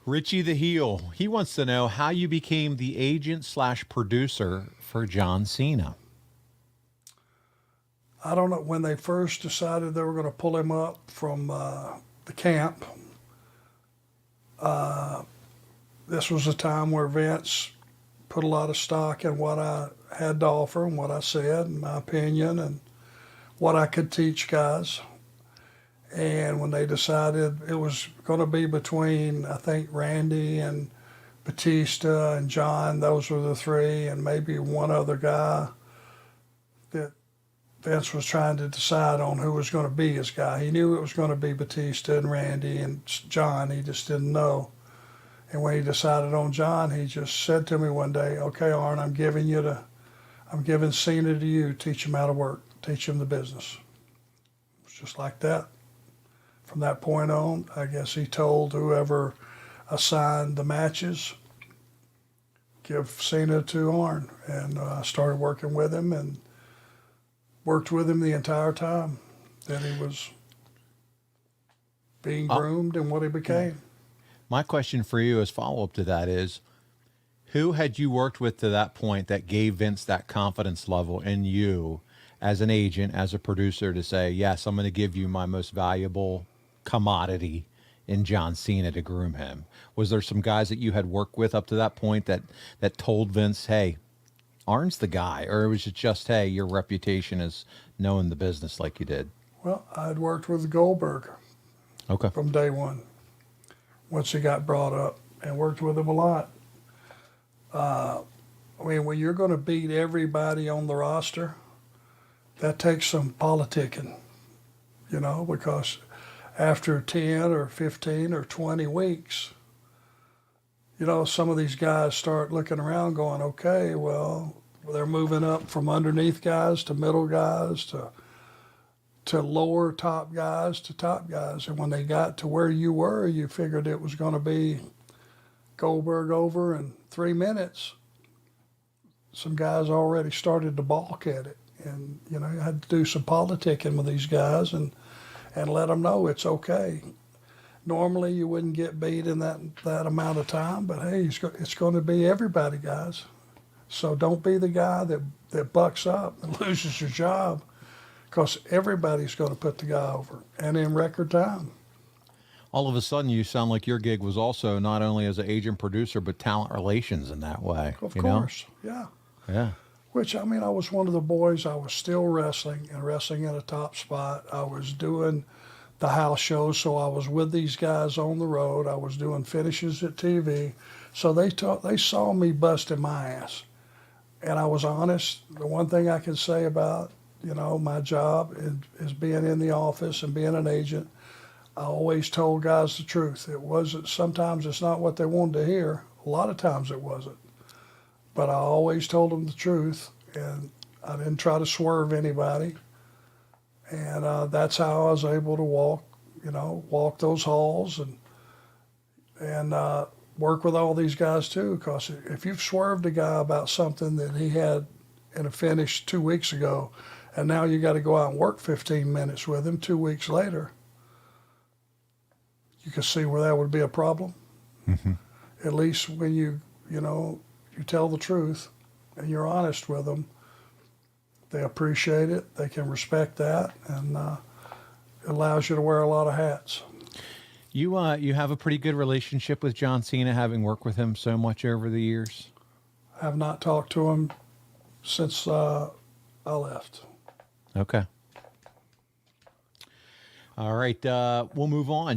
Richie the Heel, he wants to know how you became the agent slash producer for John Cena. I don't know, when they first decided they were going to pull him up from the camp, this was a time where Vince put a lot of stock in what I had to offer and what I said and my opinion and what I could teach guys. And when they decided it was going to be between, I think, Randy and Batista and John, those were the three, and maybe one other guy, that Vince was trying to decide on who was going to be his guy. He knew it was going to be Batista and Randy and John. He just didn't know. And when he decided on John, he just said to me one day, "Okay, Arn, I'm giving Cena to you. Teach him how to work. Teach him the business." It was just like that. From that point on, I guess he told whoever assigned the matches, give Cena to Arn. And I started working with him and worked with him the entire time that he was being groomed and what he became. My question for you as follow-up to that is, who had you worked with to that point that gave Vince that confidence level in you as an agent, as a producer, to say, yes, I'm going to give you my most valuable commodity in John Cena to groom him? Was there some guys that you had worked with up to that point that told Vince, hey, Arn's the guy? Or was it just, hey, your reputation is knowing the business like you did? Well, I'd worked with Goldberg from day one, once he got brought up, and worked with him a lot. I mean, when you're going to beat everybody on the roster, that takes some politicking, because after 10 or 15 or 20 weeks, some of these guys start looking around going, okay, well, they're moving up from underneath guys to middle guys to lower top guys to top guys. And when they got to where you were, you figured it was going to be Goldberg over in 3 minutes. Some guys already started to balk at it. And, you had to do some politicking with these guys and let them know it's okay. Normally you wouldn't get beat in that amount of time, but hey, it's going to be everybody, guys. So don't be the guy that bucks up and loses your job, because everybody's going to put the guy over, and in record time. All of a sudden, you sound like your gig was also not only as an agent producer, but talent relations in that way. Of course, yeah. Yeah. Which, I mean, I was one of the boys. I was still wrestling and wrestling at a top spot. I was doing the house shows, so I was with these guys on the road. I was doing finishes at TV. So they saw me busting my ass. And I was honest. The one thing I can say about, my job is being in the office and being an agent. I always told guys the truth. Sometimes it's not what they wanted to hear. A lot of times it wasn't. But I always told them the truth, and I didn't try to swerve anybody. And that's how I was able to walk those halls and work with all these guys too. Because if you've swerved a guy about something that he had in a finish 2 weeks ago, and now you got to go out and work 15 minutes with him 2 weeks later, you can see where that would be a problem. Mm-hmm. At least when you tell the truth and you're honest with them, they appreciate it. They can respect that, and it allows you to wear a lot of hats. You have a pretty good relationship with John Cena, having worked with him so much over the years? I have not talked to him since I left. Okay. All right, we'll move on.